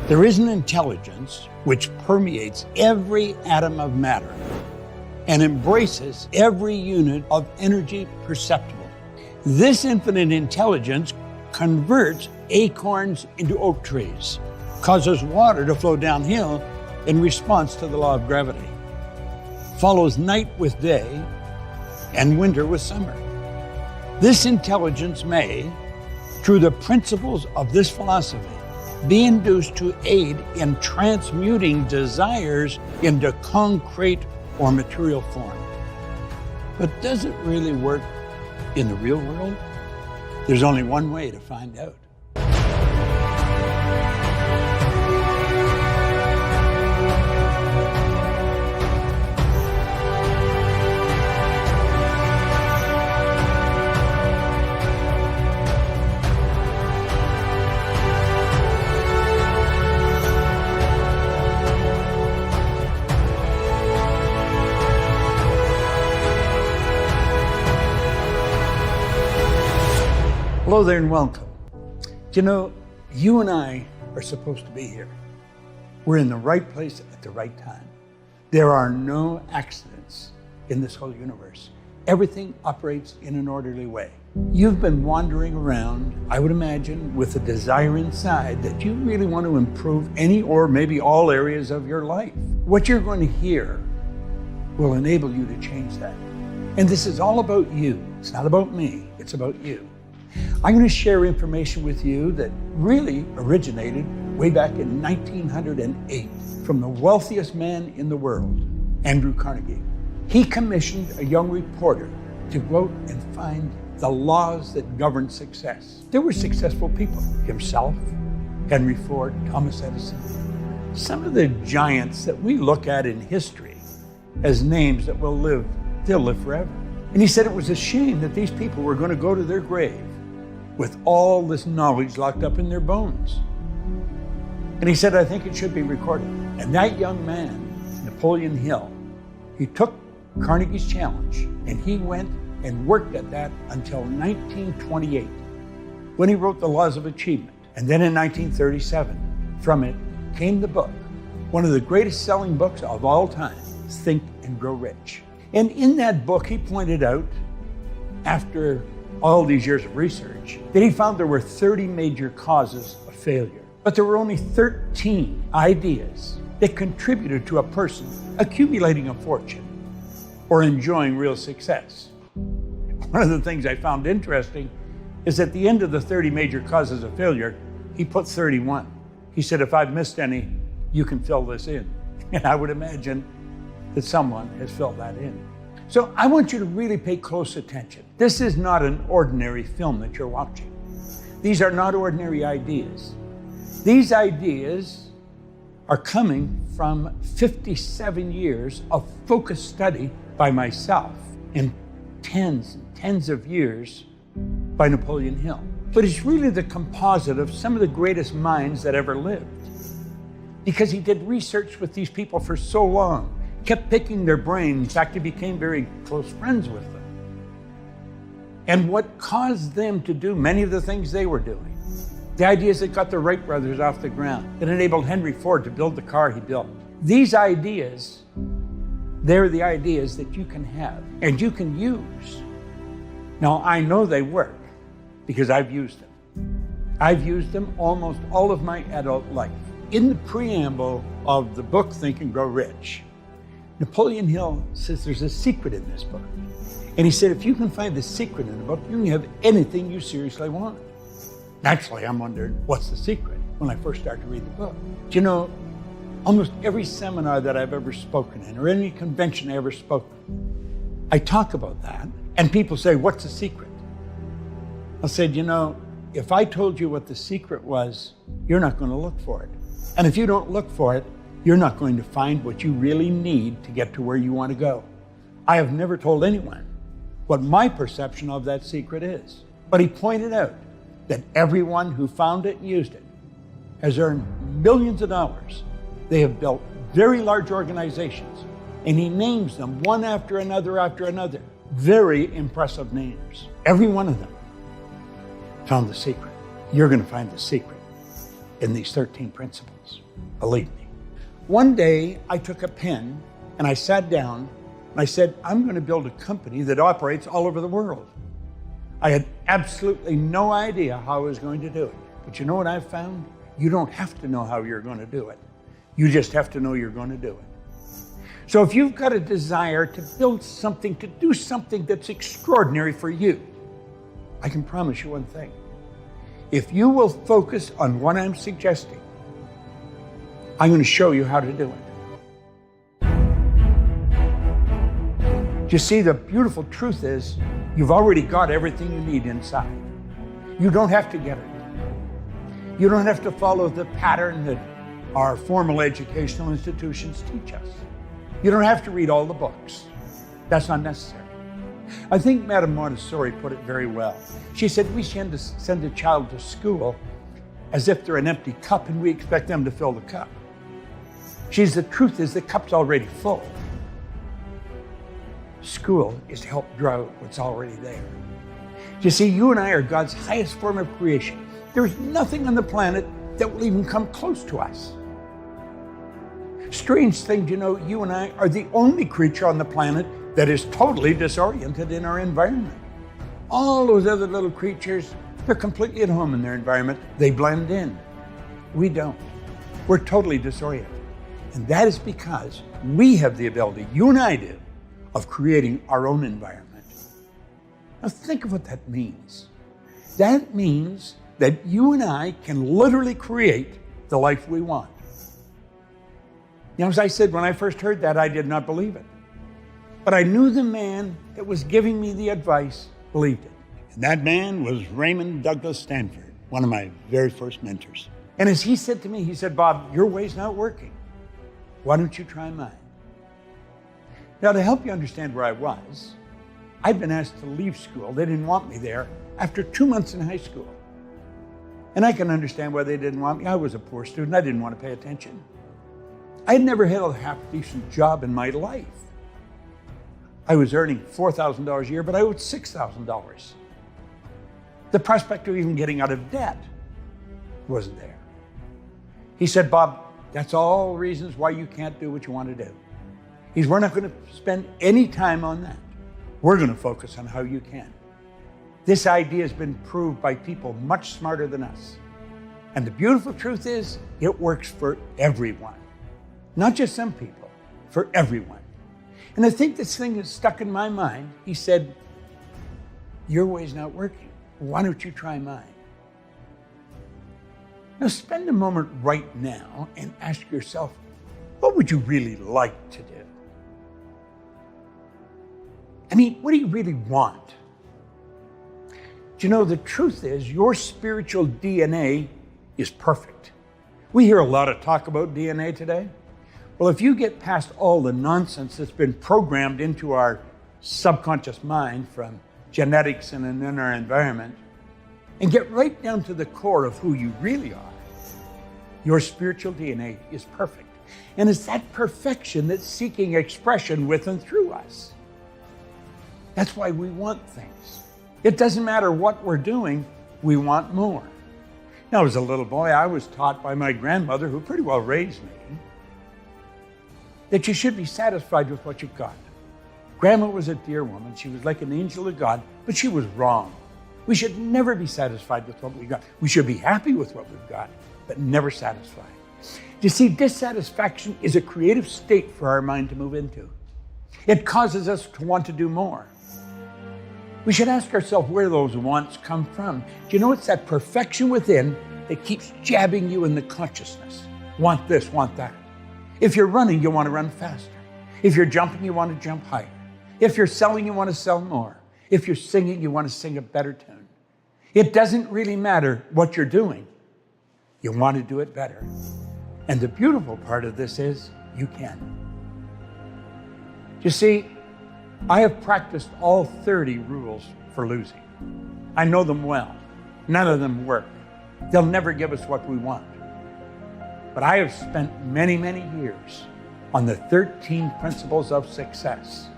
There is an intelligence which permeates every atom of matter and embraces every unit of energy perceptible. This infinite intelligence converts acorns into oak trees, causes water to flow downhill in response to the law of gravity, follows night with day and winter with summer. This intelligence may, through the principles of this philosophy, be induced to aid in transmuting desires into concrete or material form. But does it really work in the real world? There's only one way to find out. Hello there and welcome. You know, you and I are supposed to be here. We're in the right place at the right time. There are no accidents in this whole universe. Everything operates in an orderly way. You've been wandering around, I would imagine, with a desire inside that you really want to improve any or maybe all areas of your life. What you're going to hear will enable you to change that. And this is all about you. It's not about me, it's about you. I'm going to share information with you that really originated way back in 1908 from the wealthiest man in the world, Andrew Carnegie. He commissioned a young reporter to go out and find the laws that govern success. There were successful people, himself, Henry Ford, Thomas Edison, some of the giants that we look at in history as names that they'll live forever. And he said it was a shame that these people were going to go to their grave with all this knowledge locked up in their bones. And he said, I think it should be recorded. And that young man, Napoleon Hill, he took Carnegie's challenge and he went and worked at that until 1928, when he wrote The Laws of Achievement. And then in 1937, from it came the book, one of the greatest selling books of all time, Think and Grow Rich. And in that book, he pointed out, after all these years of research, that he found there were 30 major causes of failure. But there were only 13 ideas that contributed to a person accumulating a fortune or enjoying real success. One of the things I found interesting is at the end of the 30 major causes of failure, he put 31. He said, if I've missed any, you can fill this in. And I would imagine that someone has filled that in. So I want you to really pay close attention. This is not an ordinary film that you're watching. These are not ordinary ideas. These ideas are coming from 57 years of focused study by myself and tens of years by Napoleon Hill. But it's really the composite of some of the greatest minds that ever lived. Because he did research with these people for so long, kept picking their brain. In fact, he became very close friends with them. And what caused them to do many of the things they were doing, the ideas that got the Wright brothers off the ground, that enabled Henry Ford to build the car he built. These ideas, they're the ideas that you can have and you can use. Now, I know they work because I've used them. I've used them almost all of my adult life. In the preamble of the book, Think and Grow Rich, Napoleon Hill says there's a secret in this book. And he said, if you can find the secret in the book, you can have anything you seriously want. Naturally, I'm wondering, what's the secret when I first started to read the book? Do you know, almost every seminar that I've ever spoken in, or any convention I ever spoke in, I talk about that, and people say, what's the secret? I said, you know, if I told you what the secret was, you're not going to look for it. And if you don't look for it, you're not going to find what you really need to get to where you want to go. I have never told anyone what my perception of that secret is. But he pointed out that everyone who found it and used it has earned millions of dollars. They have built very large organizations, and he names them one after another after another. Very impressive names. Every one of them found the secret. You're going to find the secret in these 13 principles, believe me. One day I took a pen and I sat down and I said, I'm going to build a company that operates all over the world. I had absolutely no idea how I was going to do it. But you know what I've found? You don't have to know how you're going to do it. You just have to know you're going to do it. So if you've got a desire to build something, to do something that's extraordinary for you, I can promise you one thing. If you will focus on what I'm suggesting, I'm going to show you how to do it. You see, the beautiful truth is you've already got everything you need inside. You don't have to get it. You don't have to follow the pattern that our formal educational institutions teach us. You don't have to read all the books. That's not necessary. I think Madame Montessori put it very well. She said we tend to send a child to school as if they're an empty cup and we expect them to fill the cup. The truth is the cup's already full. School is to help draw out what's already there. You see, you and I are God's highest form of creation. There's nothing on the planet that will even come close to us. Strange thing, you and I are the only creature on the planet that is totally disoriented in our environment. All those other little creatures, they're completely at home in their environment. They blend in. We don't. We're totally disoriented. And that is because we have the ability, you and I do, of creating our own environment. Now think of what that means. That means that you and I can literally create the life we want. Now, as I said, when I first heard that, I did not believe it. But I knew the man that was giving me the advice believed it. And that man was Raymond Douglas Stanford, one of my very first mentors. And as he said to me, he said, Bob, your way's not working. Why don't you try mine? Now, to help you understand where I was, I'd been asked to leave school. They didn't want me there after 2 months in high school. And I can understand why they didn't want me. I was a poor student. I didn't want to pay attention. I had never had a half-decent job in my life. I was earning $4,000 a year, but I owed $6,000. The prospect of even getting out of debt wasn't there. He said, Bob, that's all reasons why you can't do what you want to do. We're not going to spend any time on that. We're going to focus on how you can. This idea has been proved by people much smarter than us. And the beautiful truth is, it works for everyone. Not just some people, for everyone. And I think this thing is stuck in my mind. He said, your way's not working. Why don't you try mine? Now spend a moment right now and ask yourself, what would you really like to do? I mean, what do you really want? Do you know, the truth is your spiritual DNA is perfect. We hear a lot of talk about DNA today. Well, if you get past all the nonsense that's been programmed into our subconscious mind from genetics and in our environment, and get right down to the core of who you really are, your spiritual DNA is perfect. And it's that perfection that's seeking expression with and through us. That's why we want things. It doesn't matter what we're doing, we want more. Now, as a little boy, I was taught by my grandmother, who pretty well raised me, that you should be satisfied with what you've got. Grandma was a dear woman. She was like an angel of God, but she was wrong. We should never be satisfied with what we've got. We should be happy with what we've got, but never satisfied. You see, dissatisfaction is a creative state for our mind to move into. It causes us to want to do more. We should ask ourselves where those wants come from. Do you know it's that perfection within that keeps jabbing you in the consciousness? Want this, want that. If you're running, you want to run faster. If you're jumping, you want to jump higher. If you're selling, you want to sell more. If you're singing, you want to sing a better tune. It doesn't really matter what you're doing. You want to do it better. And the beautiful part of this is you can. You see, I have practiced all 30 rules for losing. I know them well. None of them work. They'll never give us what we want. But I have spent many, many years on the 13 principles of success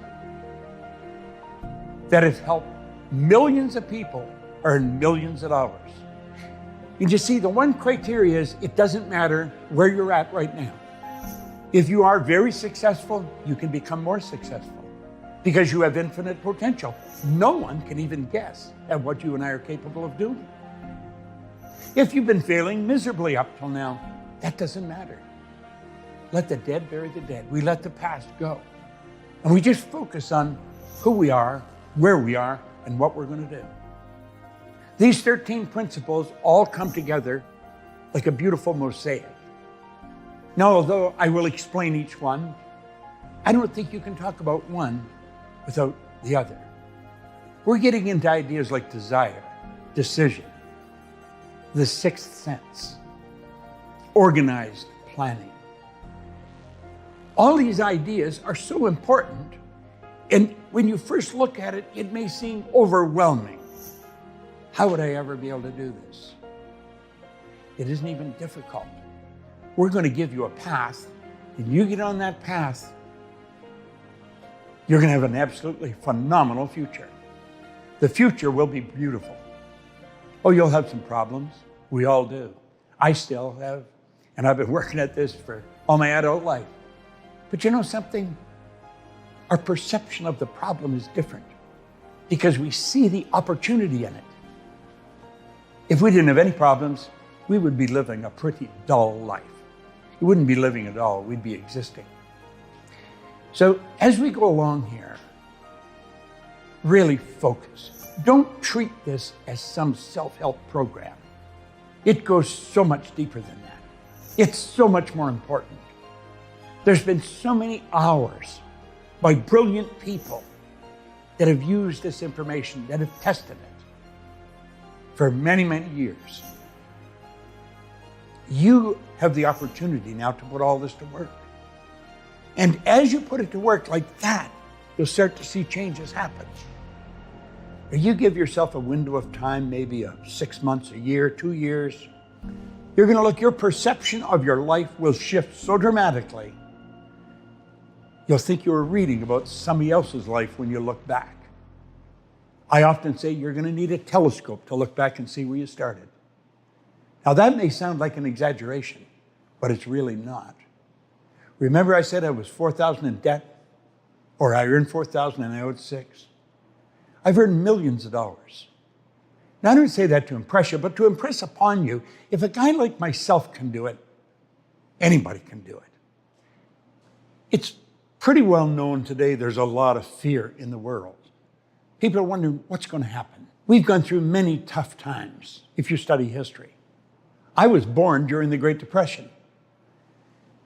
that have helped millions of people earn millions of dollars. You just see, the one criteria is it doesn't matter where you're at right now. If you are very successful, you can become more successful because you have infinite potential. No one can even guess at what you and I are capable of doing. If you've been failing miserably up till now, that doesn't matter. Let the dead bury the dead. We let the past go. And we just focus on who we are, where we are, and what we're going to do. These 13 principles all come together like a beautiful mosaic. Now, although I will explain each one, I don't think you can talk about one without the other. We're getting into ideas like desire, decision, the sixth sense, organized planning. All these ideas are so important, and when you first look at it, it may seem overwhelming. How would I ever be able to do this? It isn't even difficult. We're going to give you a path, and you get on that path, you're going to have an absolutely phenomenal future. The future will be beautiful. Oh, you'll have some problems. We all do. I still have, and I've been working at this for all my adult life. But you know something? Our perception of the problem is different because we see the opportunity in it. If we didn't have any problems, we would be living a pretty dull life. We wouldn't be living at all, we'd be existing. So as we go along here, really focus. Don't treat this as some self-help program. It goes so much deeper than that. It's so much more important. There's been so many hours by brilliant people that have used this information, that have tested it for many, many years. You have the opportunity now to put all this to work. And as you put it to work like that, you'll start to see changes happen. You give yourself a window of time, maybe 6 months, a year, 2 years. You're going to look, your perception of your life will shift so dramatically. You'll think you were reading about somebody else's life when you look back. I often say you're going to need a telescope to look back and see where you started. Now that may sound like an exaggeration, but it's really not. Remember I said I was $4,000 in debt? Or I earned $4,000 and I owed $6,000? I've earned millions of dollars. Now I don't say that to impress you, but to impress upon you, if a guy like myself can do it, anybody can do it. It's pretty well known today there's a lot of fear in the world. People are wondering what's going to happen. We've gone through many tough times if you study history. I was born during the Great Depression.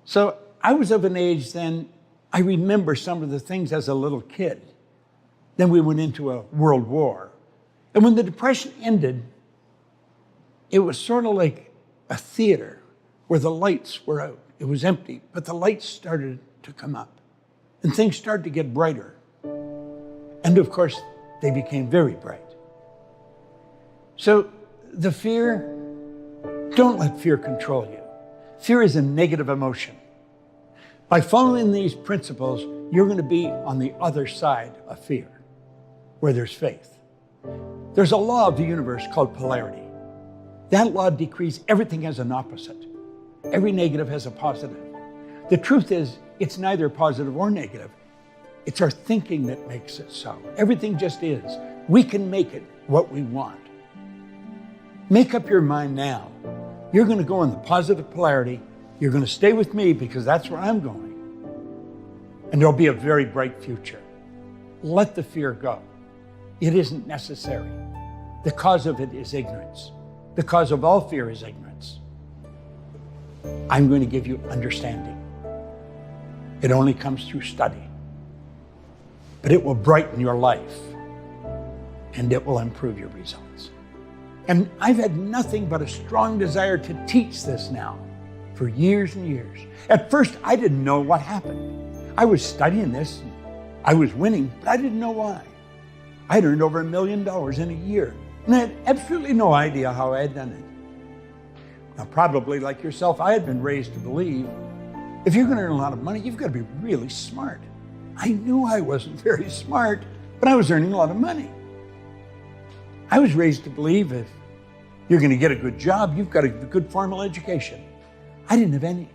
So I was of an age then, I remember some of the things as a little kid. Then we went into a world war. And when the Depression ended, it was sort of like a theater where the lights were out. It was empty, but the lights started to come up. And things started to get brighter. And of course, they became very bright. So the fear, don't let fear control you. Fear is a negative emotion. By following these principles, you're going to be on the other side of fear, where there's faith. There's a law of the universe called polarity. That law decrees everything has an opposite. Every negative has a positive. The truth is, it's neither positive or negative. It's our thinking that makes it so. Everything just is. We can make it what we want. Make up your mind now. You're going to go in the positive polarity. You're going to stay with me because that's where I'm going. And there'll be a very bright future. Let the fear go. It isn't necessary. The cause of it is ignorance. The cause of all fear is ignorance. I'm going to give you understanding. It only comes through study. But it will brighten your life and it will improve your results. And I've had nothing but a strong desire to teach this now for years and years. At first, I didn't know what happened. I was studying this, I was winning, but I didn't know why. I'd earned over $1 million in a year, and I had absolutely no idea how I had done it. Now, probably like yourself, I had been raised to believe if you're going to earn a lot of money, you've got to be really smart. I knew I wasn't very smart, but I was earning a lot of money. I was raised to believe if You're going to get a good job. You've got a good formal education. I didn't have any.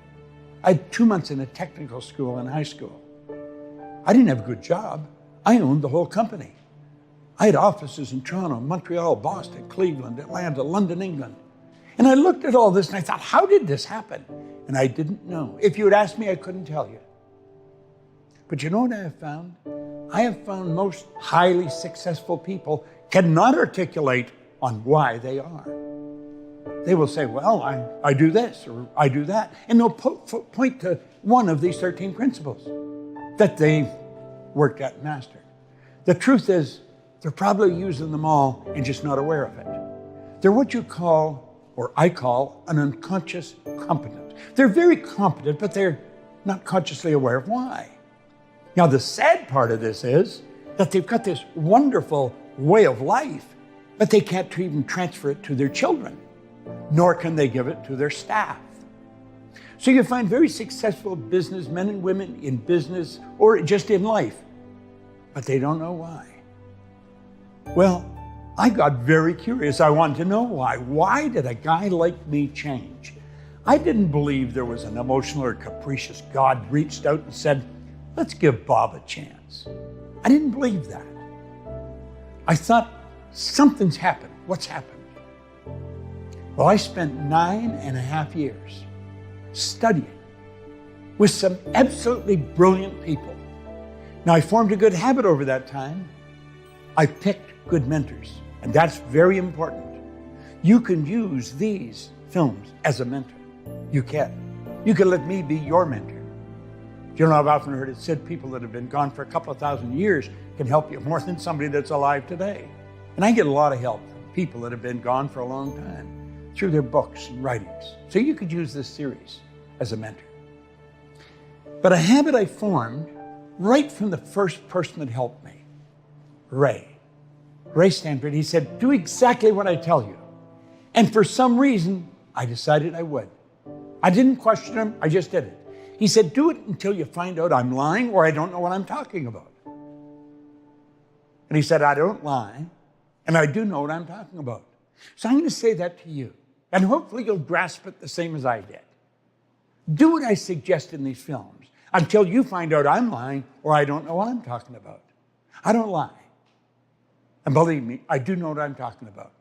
I had 2 months in a technical school in high school. I didn't have a good job. I owned the whole company. I had offices in Toronto, Montreal, Boston, Cleveland, Atlanta, London, England. And I looked at all this and I thought, how did this happen? And I didn't know. If you had asked me, I couldn't tell you. But you know what I have found? I have found most highly successful people cannot articulate on why they are. They will say, well, I do this or I do that. And they'll point to one of these 13 principles that they worked at and mastered. The truth is, they're probably using them all and just not aware of it. They're what you call, or I call, an unconscious competent. They're very competent, but they're not consciously aware of why. Now, the sad part of this is that they've got this wonderful way of life, but they can't even transfer it to their children, nor can they give it to their staff. So you find very successful businessmen and women in business or just in life, but they don't know why. Well, I got very curious. I wanted to know why. Why did a guy like me change? I didn't believe there was an emotional or capricious God reached out and said, let's give Bob a chance. I didn't believe that. I thought, something's happened. What's happened? Well, I spent 9.5 years studying with some absolutely brilliant people. Now, I formed a good habit over that time. I picked good mentors, and that's very important. You can use these films as a mentor. You can. You can let me be your mentor. You know, I've often heard it said people that have been gone for a couple of thousand years can help you more than somebody that's alive today. And I get a lot of help from people that have been gone for a long time through their books and writings. So you could use this series as a mentor. But a habit I formed right from the first person that helped me, Ray Stanford, he said, do exactly what I tell you. And for some reason, I decided I would. I didn't question him, I just did it. He said, do it until you find out I'm lying or I don't know what I'm talking about. And he said, I don't lie, and I do know what I'm talking about. So I'm going to say that to you, and hopefully you'll grasp it the same as I did. Do what I suggest in these films until you find out I'm lying or I don't know what I'm talking about. I don't lie. And believe me, I do know what I'm talking about.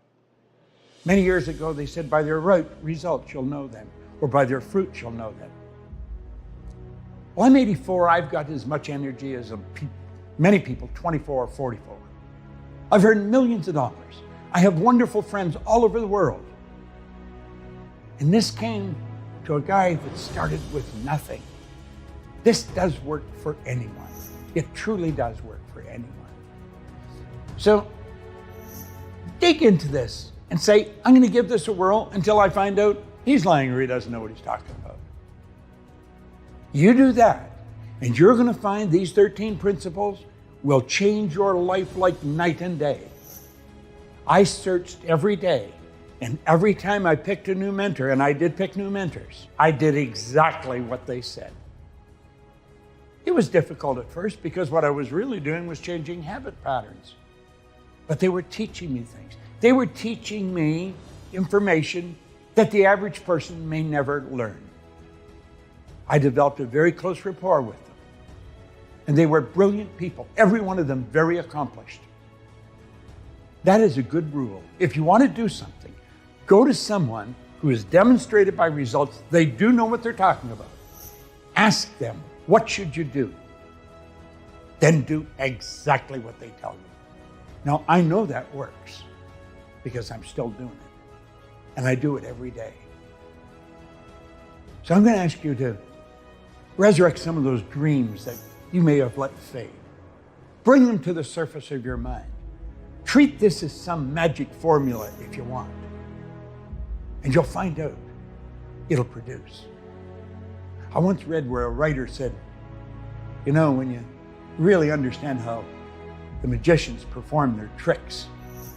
Many years ago, they said, by their results, you'll know them, or by their fruits, you'll know them. Well, I'm 84. I've got as much energy as many people, 24 or 44. I've earned millions of dollars. I have wonderful friends all over the world. And this came to a guy that started with nothing. This does work for anyone. It truly does work for anyone. So dig into this and say, I'm going to give this a whirl until I find out he's lying or he doesn't know what he's talking about. You do that, and you're going to find these 13 principles will change your life like night and day. I searched every day, and every time I picked a new mentor, and I did pick new mentors, I did exactly what they said. It was difficult at first because what I was really doing was changing habit patterns. But they were teaching me things. They were teaching me information that the average person may never learn. I developed a very close rapport with them. And they were brilliant people, every one of them very accomplished. That is a good rule. If you want to do something, go to someone who has demonstrated by results they do know what they're talking about. Ask them, what should you do? Then do exactly what they tell you. Now, I know that works because I'm still doing it, and I do it every day. So I'm going to ask you to resurrect some of those dreams that you may have let fade. Bring them to the surface of your mind. Treat this as some magic formula if you want, and you'll find out it'll produce. I once read where a writer said, you know, when you really understand how the magicians perform their tricks,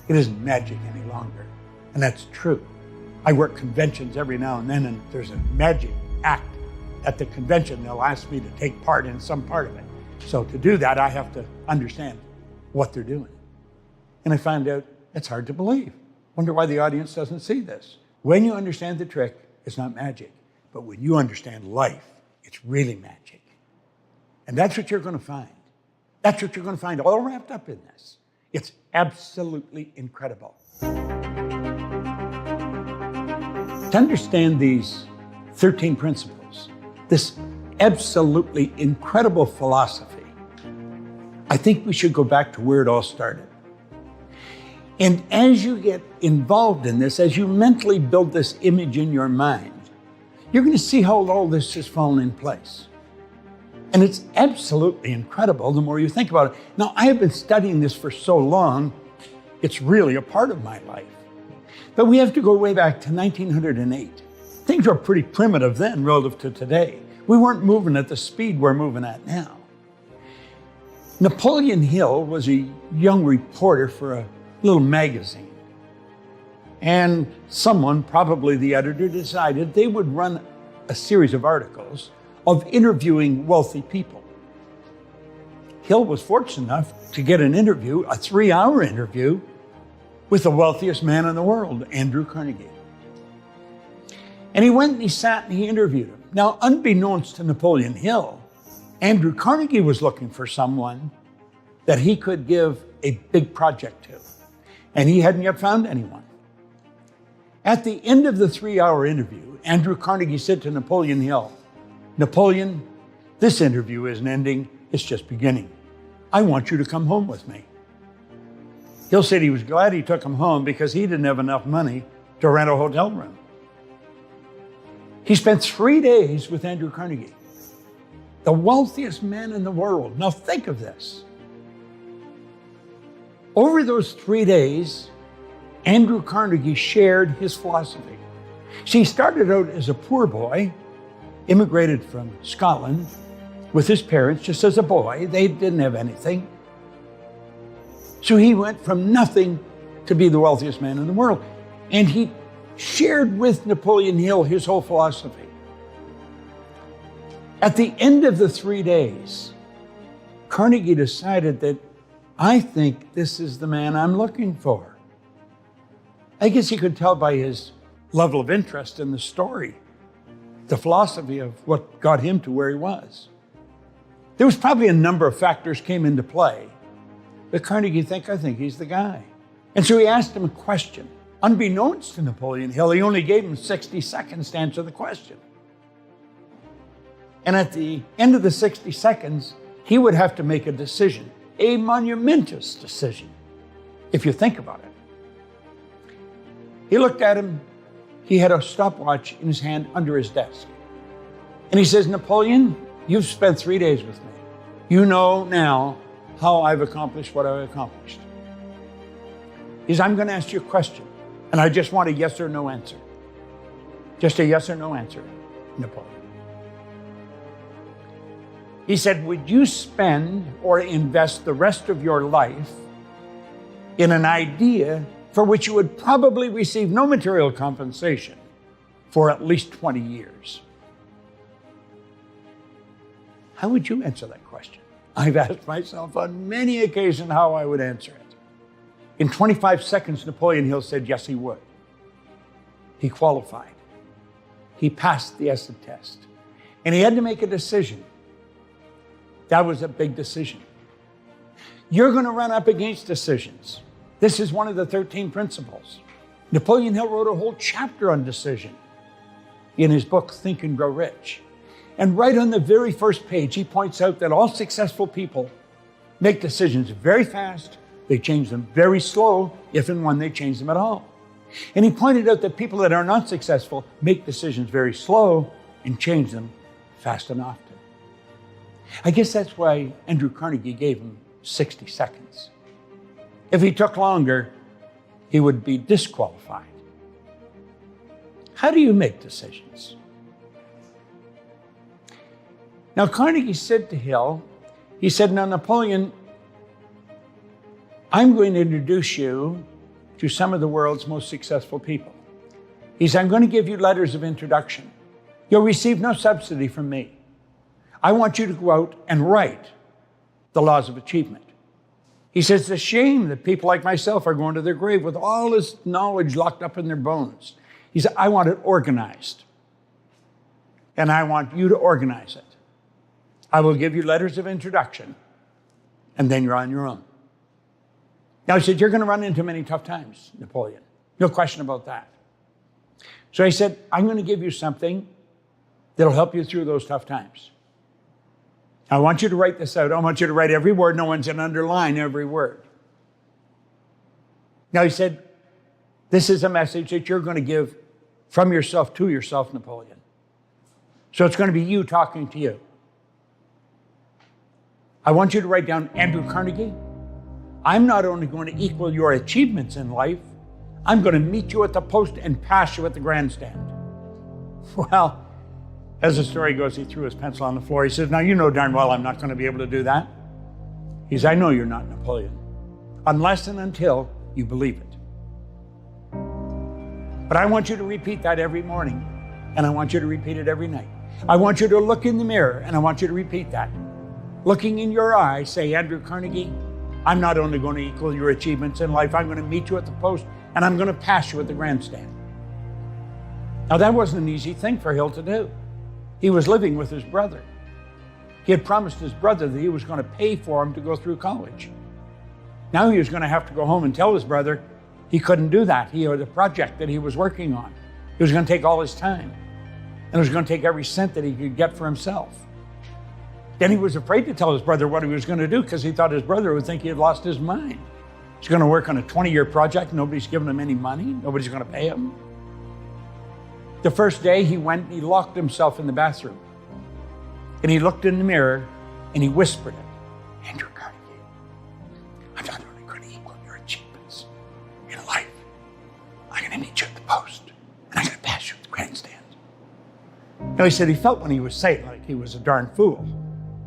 it isn't magic any longer. And that's true. I work conventions every now and then, and there's a magic act at the convention. They'll ask me to take part in some part of it. So to do that, I have to understand what they're doing. And I found out it's hard to believe. Wonder why the audience doesn't see this. When you understand the trick, it's not magic. But when you understand life, it's really magic. And that's what you're going to find. That's what you're going to find all wrapped up in this. It's absolutely incredible. To understand these 13 principles, this absolutely incredible philosophy, I think we should go back to where it all started. And as you get involved in this, as you mentally build this image in your mind, you're going to see how all this has fallen in place. And it's absolutely incredible the more you think about it. Now, I have been studying this for so long, it's really a part of my life. But we have to go way back to 1908. Things were pretty primitive then relative to today. We weren't moving at the speed we're moving at now. Napoleon Hill was a young reporter for a little magazine. And someone, probably the editor, decided they would run a series of articles of interviewing wealthy people. Hill was fortunate enough to get an interview, a 3-hour interview, with the wealthiest man in the world, Andrew Carnegie. And he went and he sat and he interviewed him. Now, unbeknownst to Napoleon Hill, Andrew Carnegie was looking for someone that he could give a big project to. And he hadn't yet found anyone. At the end of the 3-hour interview, Andrew Carnegie said to Napoleon Hill, "Napoleon, this interview isn't ending, it's just beginning. I want you to come home with me." Hill said he was glad he took him home because he didn't have enough money to rent a hotel room. He spent 3 days with Andrew Carnegie, the wealthiest man in the world. Now think of this. Over those 3 days, Andrew Carnegie shared his philosophy. See, he started out as a poor boy, immigrated from Scotland with his parents just as a boy. They didn't have anything. So he went from nothing to be the wealthiest man in the world. And he shared with Napoleon Hill his whole philosophy. At the end of the 3 days, Carnegie decided that, I think this is the man I'm looking for. I guess he could tell by his level of interest in the story, the philosophy of what got him to where he was. There was probably a number of factors came into play, but Carnegie I think he's the guy. And so he asked him a question. Unbeknownst to Napoleon Hill, he only gave him 60 seconds to answer the question. And at the end of the 60 seconds, he would have to make a decision, a monumentous decision, if you think about it. He looked at him. He had a stopwatch in his hand under his desk. And he says, "Napoleon, you've spent 3 days with me. You know now how I've accomplished what I've accomplished. He says, I'm going to ask you a question, and I just want a yes or no answer. Just a yes or no answer, Napoleon." He said, "Would you spend or invest the rest of your life in an idea for which you would probably receive no material compensation for at least 20 years? How would you answer that question?" I've asked myself on many occasions how I would answer it. In 25 seconds, Napoleon Hill said yes, he would. He qualified. He passed the essay test. And he had to make a decision. That was a big decision. You're going to run up against decisions. This is one of the 13 principles. Napoleon Hill wrote a whole chapter on decision in his book, Think and Grow Rich. And right on the very first page, he points out that all successful people make decisions very fast. They change them very slow, if and when they change them at all. And he pointed out that people that are not successful make decisions very slow and change them fast and often. I guess that's why Andrew Carnegie gave him 60 seconds. If he took longer, he would be disqualified. How do you make decisions? Now, Carnegie said to Hill, he said, "Now, Napoleon, I'm going to introduce you to some of the world's most successful people." He said, "I'm going to give you letters of introduction. You'll receive no subsidy from me. I want you to go out and write the laws of achievement. He says, it's a shame that people like myself are going to their grave with all this knowledge locked up in their bones. He said, I want it organized. And I want you to organize it. I will give you letters of introduction, and then you're on your own. Now, he said, you're going to run into many tough times, Napoleon. No question about that. So he said, I'm going to give you something that'll help you through those tough times. I want you to write this out. I want you to write every word. No one's going to underline every word. Now, he said, this is a message that you're going to give from yourself to yourself, Napoleon. So it's going to be you talking to you. I want you to write down, Andrew Carnegie, I'm not only going to equal your achievements in life, I'm going to meet you at the post and pass you at the grandstand. Well, as the story goes, he threw his pencil on the floor. He says, now you know darn well I'm not going to be able to do that. He says, I know you're not, Napoleon, unless and until you believe it. But I want you to repeat that every morning, and I want you to repeat it every night. I want you to look in the mirror, and I want you to repeat that. Looking in your eyes, say, Andrew Carnegie, I'm not only going to equal your achievements in life, I'm going to meet you at the post, and I'm going to pass you at the grandstand. Now, that wasn't an easy thing for Hill to do. He was living with his brother. He had promised his brother that he was going to pay for him to go through college. Now he was going to have to go home and tell his brother he couldn't do that. He had a project that he was working on. It was going to take all his time. And it was going to take every cent that he could get for himself. Then he was afraid to tell his brother what he was going to do because he thought his brother would think he had lost his mind. He's going to work on a 20-year project. Nobody's giving him any money. Nobody's going to pay him. The first day he went and he locked himself in the bathroom. And he looked in the mirror and he whispered it. Andrew Carnegie, I'm not only going to equal your achievements in life, I'm going to meet you at the post and I'm going to pass you at the grandstand. Now he said he felt when he was saying like he was a darn fool.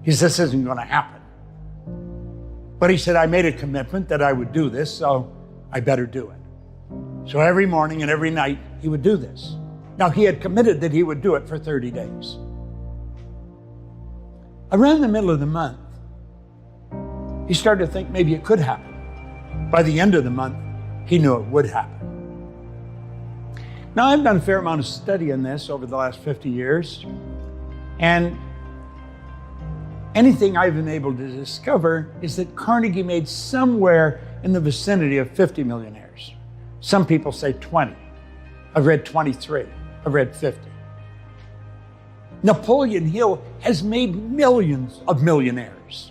He said, this isn't going to happen. But he said, I made a commitment that I would do this, so I better do it. So every morning and every night he would do this. Now, he had committed that he would do it for 30 days. Around the middle of the month, he started to think maybe it could happen. By the end of the month, he knew it would happen. Now, I've done a fair amount of study on this over the last 50 years, and anything I've been able to discover is that Carnegie made somewhere in the vicinity of 50 millionaires. Some people say 20. I've read 23. I've read 50. Napoleon Hill has made millions of millionaires.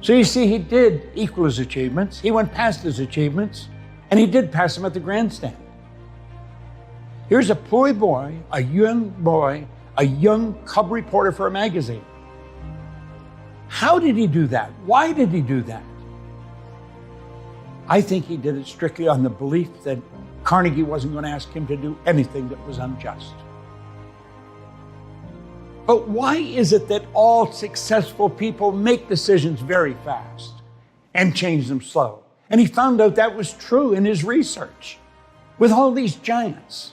So you see, he did equal his achievements. He went past his achievements, and he did pass them at the grandstand. Here's a poor boy, a young cub reporter for a magazine. How did he do that? Why did he do that? I think he did it strictly on the belief that Carnegie wasn't going to ask him to do anything that was unjust. But why is it that all successful people make decisions very fast and change them slow? And he found out that was true in his research with all these giants.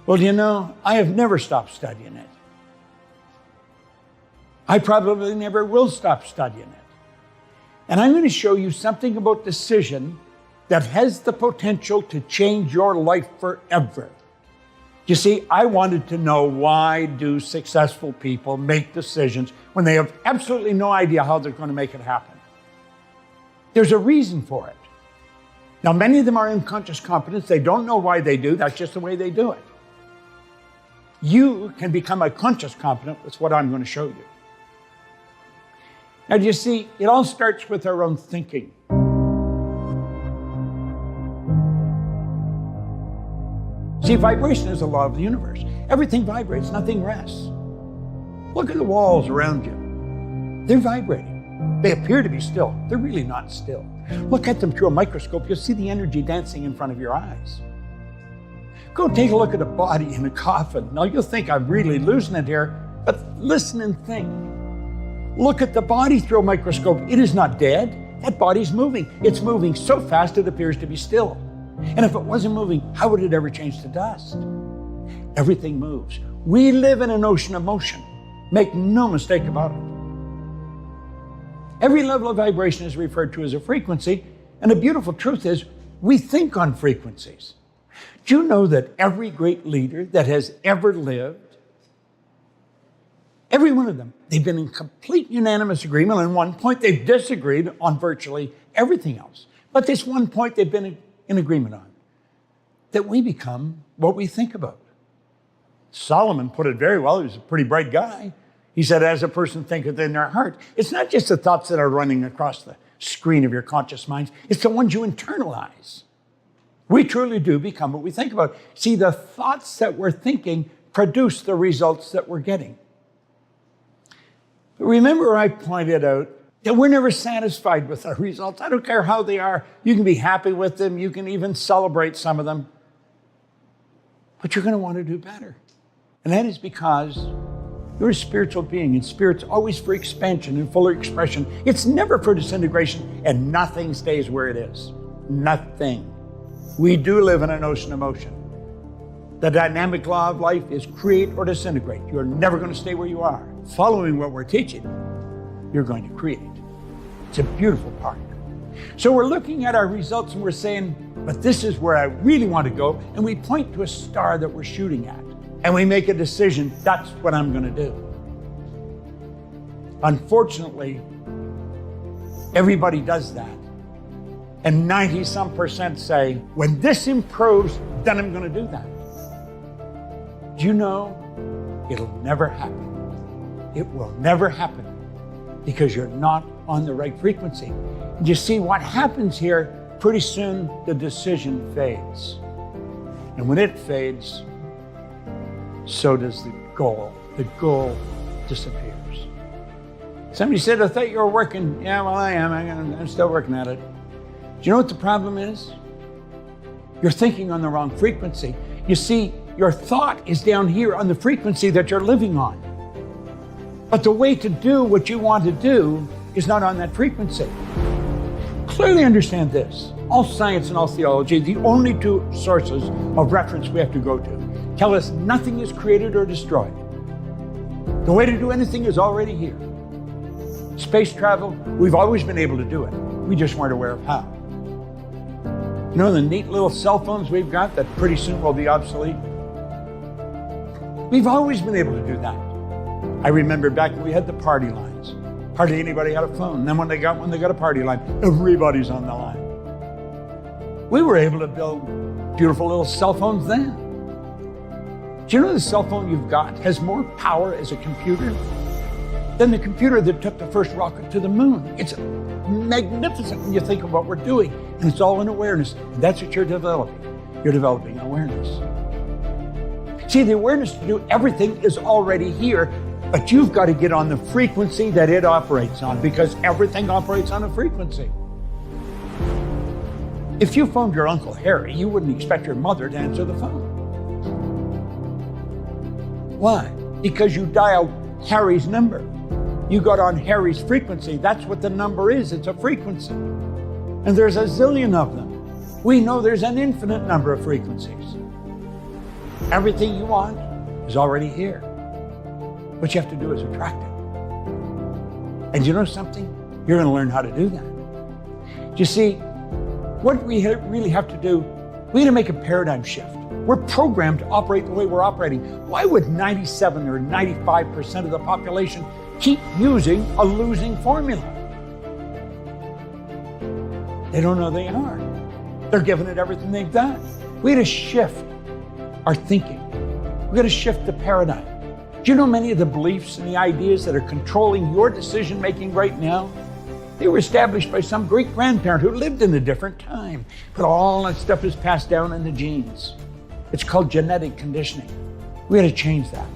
Well, you know, I have never stopped studying it. I probably never will stop studying it. And I'm going to show you something about decision that has the potential to change your life forever. You see, I wanted to know, why do successful people make decisions when they have absolutely no idea how they're going to make it happen? There's a reason for it. Now, many of them are unconscious competence. They don't know why they do. That's just the way they do it. You can become a conscious competent. That's what I'm going to show you. Now, do you see, it all starts with our own thinking. See, vibration is the law of the universe. Everything vibrates, nothing rests. Look at the walls around you. They're vibrating. They appear to be still. They're really not still. Look at them through a microscope. You'll see the energy dancing in front of your eyes. Go take a look at a body in a coffin. Now, you'll think I'm really losing it here, but listen and think. Look at the body through a microscope. It is not dead. That body's moving. It's moving so fast it appears to be still. And if it wasn't moving, how would it ever change to dust? Everything moves. We live in an ocean of motion. Make no mistake about it. Every level of vibration is referred to as a frequency, and the beautiful truth is we think on frequencies. Do you know that every great leader that has ever lived, every one of them, they've been in complete unanimous agreement. On one point, they've disagreed on virtually everything else. But this one point they've been in agreement on, that we become what we think about. Solomon put it very well. He was a pretty bright guy. He said, as a person thinketh in their heart. It's not just the thoughts that are running across the screen of your conscious minds. It's the ones you internalize. We truly do become what we think about. See, the thoughts that we're thinking produce the results that we're getting. But remember, I pointed out that we're never satisfied with our results. I don't care how they are. You can be happy with them. You can even celebrate some of them. But you're going to want to do better. And that is because you're a spiritual being, and spirit's always for expansion and fuller expression. It's never for disintegration, and nothing stays where it is. Nothing. We do live in an ocean of motion. The dynamic law of life is create or disintegrate. You're never going to stay where you are. Following what we're teaching, you're going to create. It's a beautiful part. So we're looking at our results and we're saying, but this is where I really want to go. And we point to a star that we're shooting at. And we make a decision, that's what I'm going to do. Unfortunately, everybody does that. And 90-some% say, when this improves, then I'm going to do that. Do you know, it'll never happen. It will never happen because you're not on the right frequency. And you see what happens here, pretty soon the decision fades. And when it fades, so does the goal. The goal disappears. Somebody said, I thought you were working. Yeah, well, I am. I'm still working at it. Do you know what the problem is? You're thinking on the wrong frequency. You see, your thought is down here on the frequency that you're living on. But the way to do what you want to do is not on that frequency. Clearly understand this. All science and all theology, the only two sources of reference we have to go to, tell us nothing is created or destroyed. The way to do anything is already here. Space travel, we've always been able to do it. We just weren't aware of how. You know the neat little cell phones we've got that pretty soon will be obsolete? We've always been able to do that. I remember back when we had the party lines. Hardly anybody had a phone. And then when they got one, they got a party line. Everybody's on the line. We were able to build beautiful little cell phones then. Do you know the cell phone you've got has more power as a computer than the computer that took the first rocket to the moon? It's magnificent when you think of what we're doing. And it's all in awareness. And that's what you're developing. You're developing awareness. See, the awareness to do everything is already here, but you've got to get on the frequency that it operates on, because everything operates on a frequency. If you phoned your Uncle Harry, you wouldn't expect your mother to answer the phone. Why? Because you dialed Harry's number. You got on Harry's frequency. That's what the number is. It's a frequency. And there's a zillion of them. We know there's an infinite number of frequencies. Everything you want is already here. What you have to do is attract it. And you know something? You're going to learn how to do that. You see, what we really have to do, we need to make a paradigm shift. We're programmed to operate the way we're operating. Why would 97 or 95% of the population keep using a losing formula? They don't know they are. They're giving it everything they've got. We had to shift our thinking. We've got to shift the paradigm. Do you know many of the beliefs and the ideas that are controlling your decision-making right now? They were established by some great-grandparent who lived in a different time. But all that stuff is passed down in the genes. It's called genetic conditioning. We got to change that.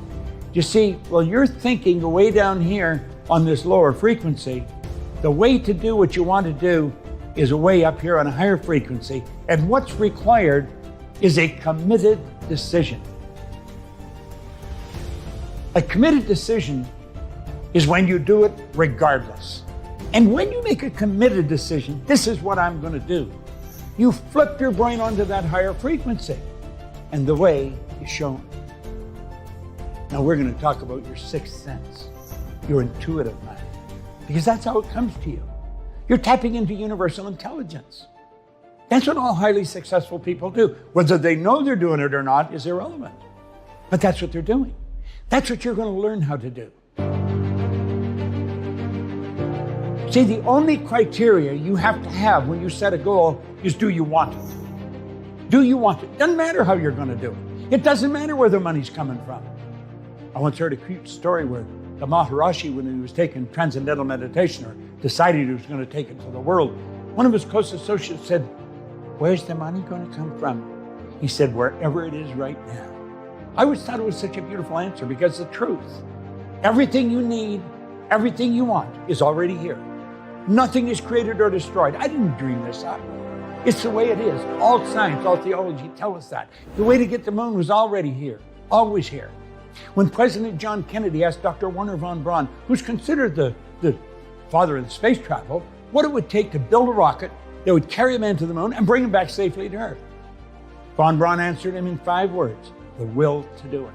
You see, while you're thinking way down here on this lower frequency, the way to do what you want to do is way up here on a higher frequency. And what's required is a committed decision. A committed decision is when you do it regardless. And when you make a committed decision, this is what I'm going to do. You flip your brain onto that higher frequency, and the way is shown. Now we're going to talk about your sixth sense, your intuitive mind. because that's how it comes to you. You're tapping into universal intelligence. That's what all highly successful people do. Whether they know they're doing it or not is irrelevant. But that's what they're doing. That's what you're going to learn how to do. See, the only criteria you have to have when you set a goal is, do you want it? Do you want it? Doesn't matter how you're going to do it. It doesn't matter where the money's coming from. I once heard a cute story where the Maharishi, when he was taking transcendental meditation or decided he was going to take it to the world, one of his close associates said, "Where's the money going to come from?" He said, "Wherever it is right now." I always thought it was such a beautiful answer, because the truth, everything you need, everything you want is already here. Nothing is created or destroyed. I didn't dream this up. It's the way it is. All science, all theology tell us that. The way to get the moon was already here, always here. When President John Kennedy asked Dr. Wernher von Braun, who's considered the father of the space travel, what it would take to build a rocket that would carry a man to the moon and bring him back safely to Earth, von Braun answered him in 5 words: the will to do it.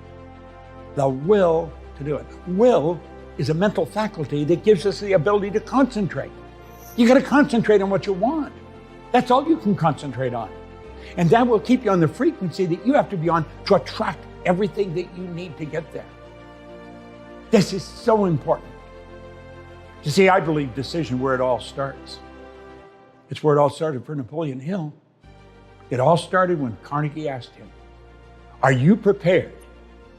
The will to do it. Will is a mental faculty that gives us the ability to concentrate. You got to concentrate on what you want. That's all you can concentrate on. And that will keep you on the frequency that you have to be on to attract everything that you need to get there. This is so important. You see, I believe decision where it all starts. It's where it all started for Napoleon Hill. It all started when Carnegie asked him, "Are you prepared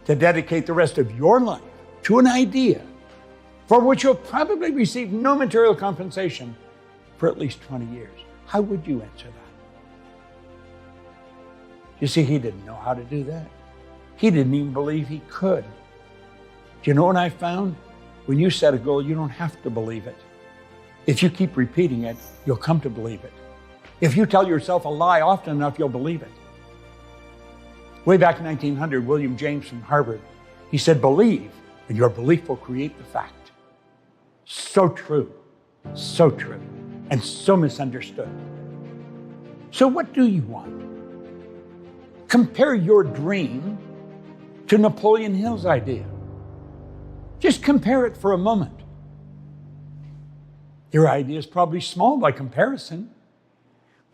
to dedicate the rest of your life to an idea for which you'll probably receive no material compensation for at least 20 years? How would you answer that? You see, he didn't know how to do that. He didn't even believe he could. Do you know what I found? When you set a goal, you don't have to believe it. If you keep repeating it, you'll come to believe it. If you tell yourself a lie often enough, you'll believe it. Way back in 1900, William James from Harvard, he said, "Believe, and your belief will create the fact." So true, and so misunderstood. So what do you want? Compare your dream to Napoleon Hill's idea. Just compare it for a moment. Your idea is probably small by comparison,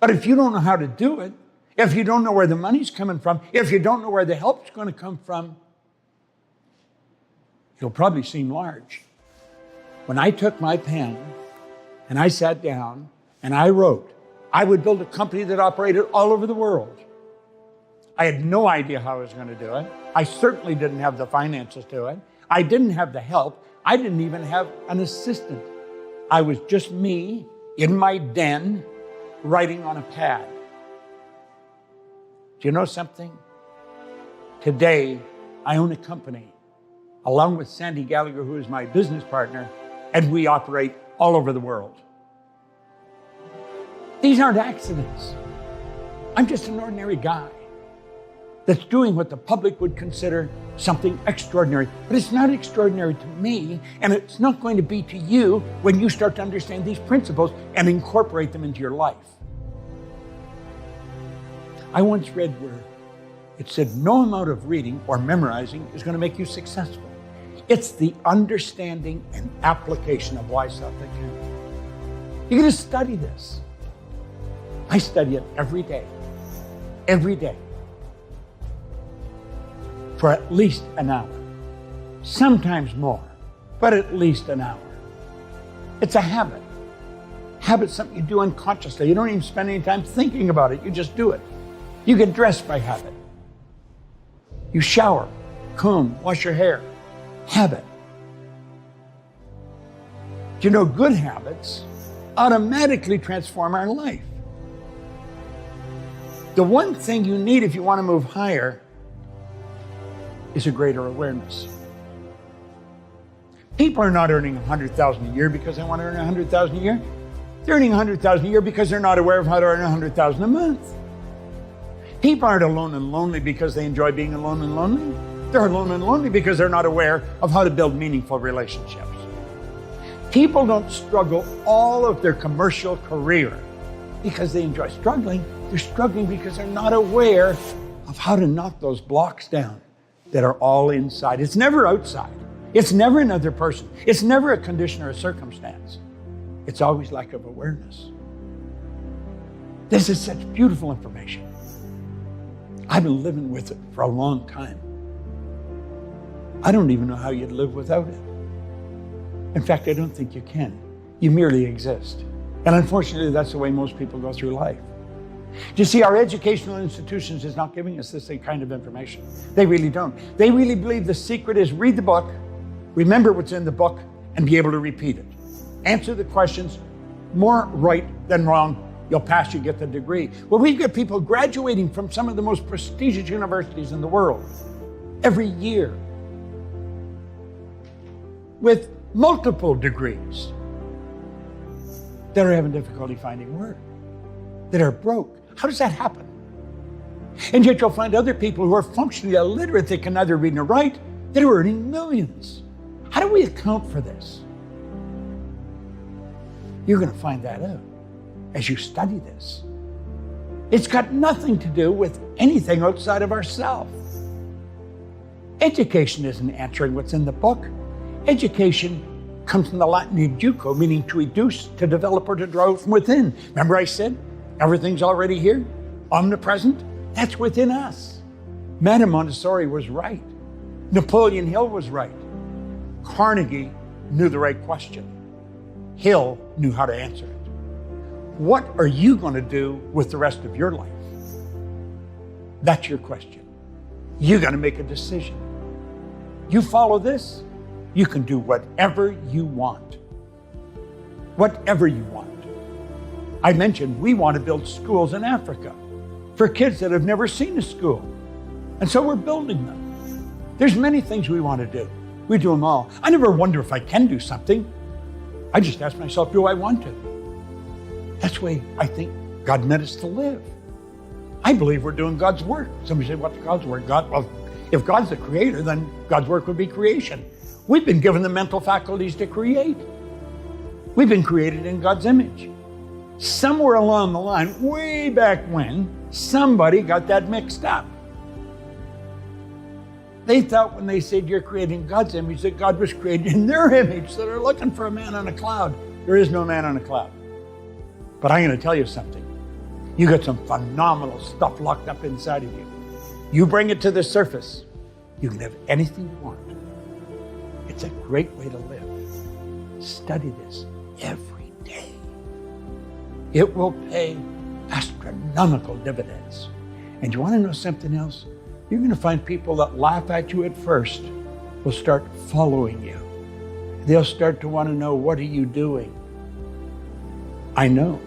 but if you don't know how to do it, if you don't know where the money's coming from, if you don't know where the help's going to come from, it'll probably seem large. When I took my pen and I sat down and I wrote, I would build a company that operated all over the world. I had no idea how I was going to do it. I certainly didn't have the finances to it. I didn't have the help. I didn't even have an assistant. I was just me in my den writing on a pad. Do you know something? Today, I own a company along with Sandy Gallagher, who is my business partner, and we operate all over the world. These aren't accidents. I'm just an ordinary guy that's doing what the public would consider something extraordinary. But it's not extraordinary to me, and it's not going to be to you when you start to understand these principles and incorporate them into your life. I once read where it said, no amount of reading or memorizing is going to make you successful. It's the understanding and application of why stuff that counts. You're going to study this. I study it every day, for at least an hour, sometimes more, but at least an hour. It's a habit. Habit's something you do unconsciously. You don't even spend any time thinking about it. You just do it. You get dressed by habit. You shower, comb, wash your hair. Habit. Do you know good habits automatically transform our life? The one thing you need if you want to move higher is a greater awareness. People are not earning $100,000 a year because they want to earn $100,000 a year. They're earning $100,000 a year because they're not aware of how to earn $100,000 a month. People aren't alone and lonely because they enjoy being alone and lonely. They're alone and lonely because they're not aware of how to build meaningful relationships. People don't struggle all of their commercial career because they enjoy struggling. They're struggling because they're not aware of how to knock those blocks down that are all inside. It's never outside. It's never another person. It's never a condition or a circumstance. It's always lack of awareness. This is such beautiful information. I've been living with it for a long time. I don't even know how you'd live without it. In fact, I don't think you can. You merely exist. And unfortunately, that's the way most people go through life. Do you see, our educational institutions is not giving us this kind of information. They really don't. They really believe the secret is read the book, remember what's in the book, and be able to repeat it. Answer the questions, more right than wrong. You'll pass, you get the degree. Well, we've got people graduating from some of the most prestigious universities in the world every year with multiple degrees that are having difficulty finding work, that are broke. How does that happen? And yet you'll find other people who are functionally illiterate, they can neither read nor write, that are earning millions. How do we account for this? You're going to find that out as you study this. It's got nothing to do with anything outside of ourselves. Education isn't answering what's in the book. Education comes from the Latin educo, meaning to educe, to develop, or to draw from within. Remember I said, everything's already here, omnipresent? That's within us. Madame Montessori was right. Napoleon Hill was right. Carnegie knew the right question. Hill knew how to answer it. What are you going to do with the rest of your life? That's your question. You got to make a decision. You follow this, you can do whatever you want. Whatever you want. I mentioned we want to build schools in Africa for kids that have never seen a school. And so we're building them. There's many things we want to do. We do them all. I never wonder if I can do something. I just ask myself, do I want to? That's the way I think God meant us to live. I believe we're doing God's work. Somebody say, what's God's work? Well, if God's the creator, then God's work would be creation. We've been given the mental faculties to create. We've been created in God's image. Somewhere along the line, way back when, somebody got that mixed up. They thought when they said you're creating God's image, that God was created in their image, so they're looking for a man on a cloud. There is no man on a cloud. But I'm going to tell you something. You got some phenomenal stuff locked up inside of you. You bring it to the surface, you can have anything you want. It's a great way to live. Study this every day. It will pay astronomical dividends. And you want to know something else? You're going to find people that laugh at you at first will start following you. They'll start to want to know, what are you doing? I know,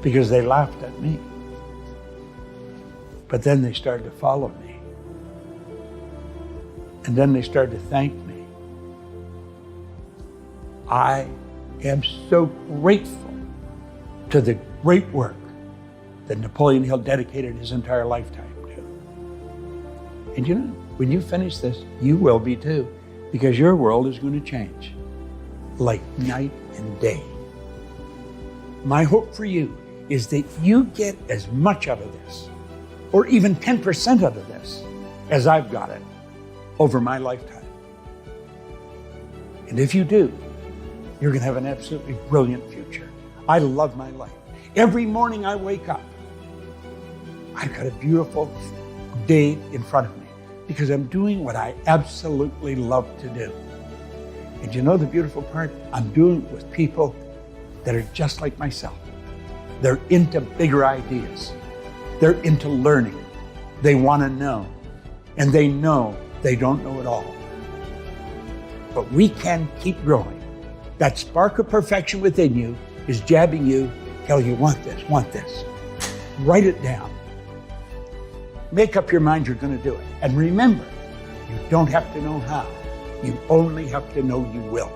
because they laughed at me. But then they started to follow me. And then they started to thank me. I am so grateful to the great work that Napoleon Hill dedicated his entire lifetime to. And you know, when you finish this, you will be too, because your world is going to change like night and day. My hope for you is that you get as much out of this, or even 10% out of this, as I've got it over my lifetime. And if you do, you're going to have an absolutely brilliant future. I love my life. Every morning I wake up, I've got a beautiful day in front of me because I'm doing what I absolutely love to do. And you know the beautiful part? I'm doing it with people that are just like myself. They're into bigger ideas. They're into learning. They want to know. And they know they don't know it all. But we can keep growing. That spark of perfection within you is jabbing you, telling you, want this, want this. Write it down. Make up your mind you're going to do it. And remember, you don't have to know how. You only have to know you will.